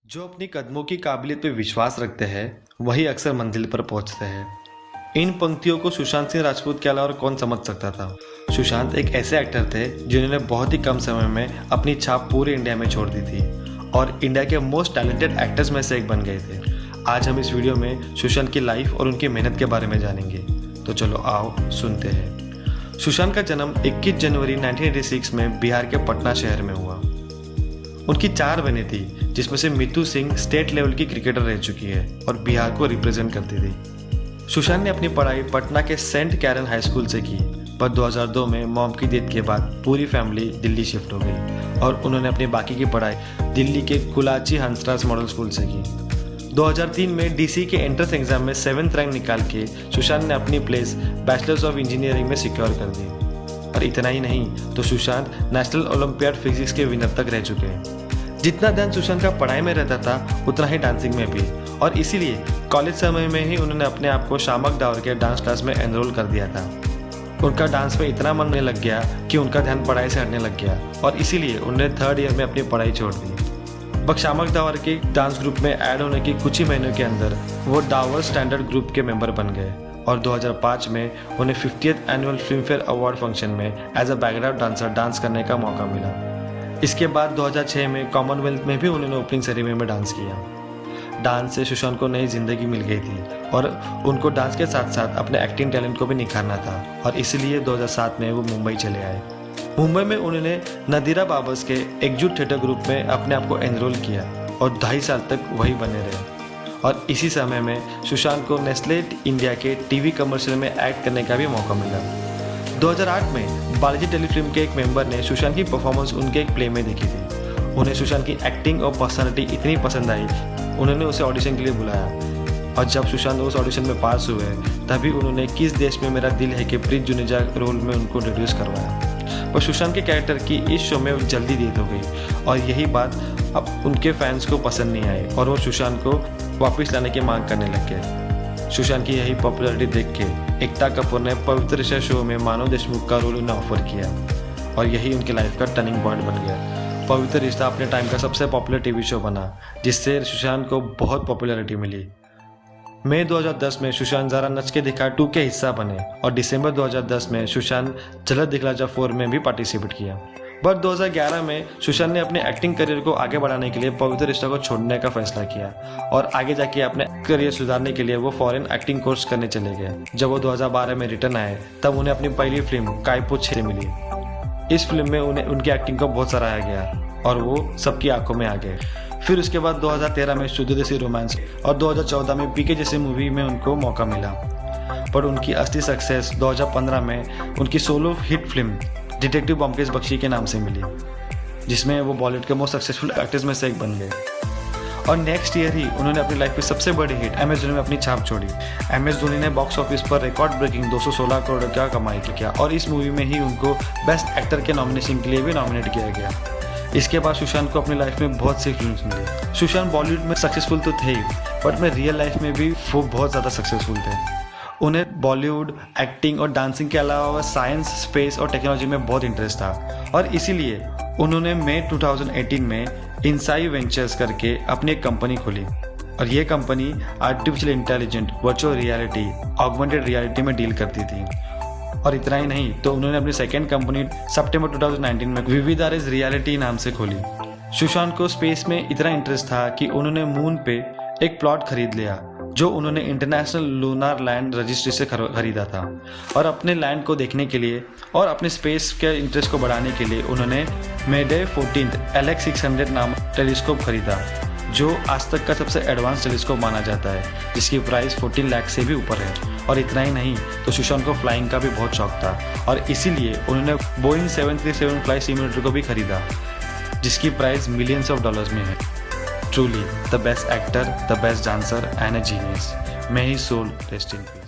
जो अपनी कदमों की काबिलियत पे विश्वास रखते हैं वही अक्सर मंजिल पर पहुंचते हैं। इन पंक्तियों को सुशांत सिंह राजपूत के अलावा और कौन समझ सकता था। सुशांत एक ऐसे एक्टर थे जिन्होंने बहुत ही कम समय में अपनी छाप पूरे इंडिया में छोड़ दी थी और इंडिया के मोस्ट टैलेंटेड एक्टर्स में से एक बन गए थे। आज हम इस वीडियो में सुशांत की लाइफ और उनकी मेहनत के बारे में जानेंगे, तो चलो आओ सुनते हैं। सुशांत का जन्म 21 जनवरी 1986 में बिहार के पटना शहर में हुआ। उनकी 4 बहनें थी, जिसमें से मितू सिंह स्टेट लेवल की क्रिकेटर रह चुकी है और बिहार को रिप्रेजेंट करती थी। सुशांत ने अपनी पढ़ाई पटना के सेंट कैरन हाई स्कूल से की, पर 2002 में मॉम की डेथ के बाद पूरी फैमिली दिल्ली शिफ्ट हो गई और उन्होंने अपनी बाकी की पढ़ाई दिल्ली के कुलाची हंसराज मॉडल स्कूल से की। 2003 में डीसी के एंट्रेंस एग्जाम में 7th रैंक निकाल के सुशांत ने अपनी प्लेस बैचलर्स ऑफ इंजीनियरिंग में सिक्योर कर दी। और इतना ही नहीं तो सुशांत नेशनल ओलंपियाड फिजिक्स के विनर तक रह चुके हैं। जितना ध्यान सुशांत का पढ़ाई में रहता था उतना ही डांसिंग में भी, और इसीलिए कॉलेज समय में ही उन्होंने अपने आप को शामक डावर के डांस क्लास में एनरोल कर दिया था। उनका डांस में इतना मन लग गया कि उनका ध्यान पढ़ाई से हटने लग गया और इसीलिए उन्होंने 3rd ईयर में अपनी पढ़ाई छोड़ दी। बस शामक डावर के डांस ग्रुप में ऐड होने के कुछ ही महीनों के अंदर वो डावर स्टैंडर्ड ग्रुप के मेंबर बन गए और 2005 में उन्हें 50th annual Filmfare award function में as a background dancer dance करने का मौका मिला। इसके बाद 2006 में कॉमनवेल्थ में भी उन्होंने ओपनिंग सेरेमनी में डांस किया। डांस से सुशांत को नई जिंदगी मिल गई थी और उनको डांस के साथ साथ अपने एक्टिंग टैलेंट को भी निखारना था और इसलिए 2007 में वो मुंबई चले आए। मुंबई में उन्होंने नदीरा बाबर्स के एकजुट थिएटर ग्रुप में अपने आप को एनरोल किया और 2.5 साल तक वही बने रहे। और इसी समय में सुशांत को नेस्ले इंडिया के टीवी कमर्शियल में एक्ट करने का भी मौका मिला। 2008 में बालाजी टेलीफिल्म के एक मेंबर ने सुशांत की परफॉर्मेंस उनके एक प्ले में देखी थी। उन्हें सुशांत की एक्टिंग और पर्सनालिटी इतनी पसंद आई, उन्होंने उसे ऑडिशन के लिए बुलाया और जब सुशांत उस ऑडिशन में पास हुए तभी उन्होंने किस देश में मेरा दिल है कि प्रीत जुनेजा रोल में उनको इंट्रोड्यूस करवाया। पर सुशांत के कैरेक्टर की इस शो में जल्दी डेथ हो गई और यही बात अब उनके फैंस को पसंद नहीं आई और वो सुशांत को वापस लाने की मांग करने लग गए। सुशांत की यही पॉपुलैरिटी देख के एकता कपूर ने पवित्र रिश्ता शो में मानव देशमुख का रोल उन्हें ऑफर किया और यही उनकी लाइफ का टर्निंग पॉइंट बन गया। पवित्र रिश्ता अपने टाइम का सबसे पॉपुलर टीवी शो बना, जिससे सुशांत को बहुत पॉपुलैरिटी मिली। मई 2010 में सुशांत ज़रा नच के दिखा 2 के हिस्सा बने और दिसंबर 2010 में सुशांत झलक दिखला जा 4 में भी पार्टिसिपेट किया। बट 2011 में सुशांत ने अपने एक्टिंग करियर को आगे बढ़ाने के लिए पवित्र रिश्ता को छोड़ने का फैसला किया और आगे जाके अपने करियर सुधारने के लिए वो फॉरेन एक्टिंग कोर्स करने चले गए। जब वो 2012 में रिटर्न आए तब उन्हें अपनी पहली फिल्म कायपो 6 मिली। इस फिल्म में उन्हें उनकी एक्टिंग को बहुत सराहा गया और वो सबकी आंखों में आ गए। फिर उसके बाद 2013 में शुद्ध देसी रोमांस और 2014 में पीके जैसी मूवी में उनको मौका मिला। पर उनकी असली सक्सेस 2015 में उनकी solo hit film detective Byomkesh Bakshi के नाम से मिली, जिसमें वो बॉलीवुड के मोस्ट सक्सेसफुल एक्टर्स में से एक बन गए। और नेक्स्ट ईयर ही उन्होंने अपनी लाइफ की सबसे बड़ी हिट MS धोनी में अपनी छाप छोड़ी। MS धोनी ने बॉक्स ऑफिस पर रिकॉर्ड ब्रेकिंग 216 करोड़ का कमाई किया और इस मूवी में ही उनको बेस्ट एक्टर के नॉमिनेशन के लिए भी नॉमिनेट किया गया। इसके बाद सुशांत को अपनी लाइफ में बहुत सी फिल्म्स मिली। सुशांत बॉलीवुड में सक्सेसफुल तो थे ही, बट में रियल लाइफ में भी वो बहुत ज़्यादा सक्सेसफुल थे। उन्हें बॉलीवुड, एक्टिंग और डांसिंग के अलावा साइंस, स्पेस और टेक्नोलॉजी में बहुत इंटरेस्ट था और इसीलिए उन्होंने मई 2018 में इनसाई वेंचर्स करके अपनी एक कंपनी खोली और ये company artificial intelligent, virtual reality, augmented reality में डील करती थी। और इतना ही नहीं तो उन्होंने अपनी सेकेंड कंपनी सितंबर 2019 में विविधारेज रियलिटी नाम से खोली। सुशांत को स्पेस में इतना इंटरेस्ट था कि उन्होंने मून पे एक प्लॉट खरीद लिया जो उन्होंने इंटरनेशनल लूनार लैंड रजिस्ट्री से खरीदा था और अपने लैंड को देखने के लिए और अपने स्पेस के इंटरेस्ट को बढ़ाने के लिए उन्होंने मेडे 14 LX600 नाम टेलीस्कोप खरीदा, जो आज तक का सबसे एडवांस टेलीस्कोप माना जाता है, जिसकी प्राइस 14 लाख से भी ऊपर है। और इतना ही नहीं तो सुशांत को फ्लाइंग का भी बहुत शौक था और इसीलिए उन्होंने बोइंग 737 फ्लाइट सिम्युलेटर को भी खरीदा, जिसकी प्राइस मिलियंस ऑफ डॉलर्स में है। Truly, the best actor, the best dancer and a genius. May his soul rest in peace.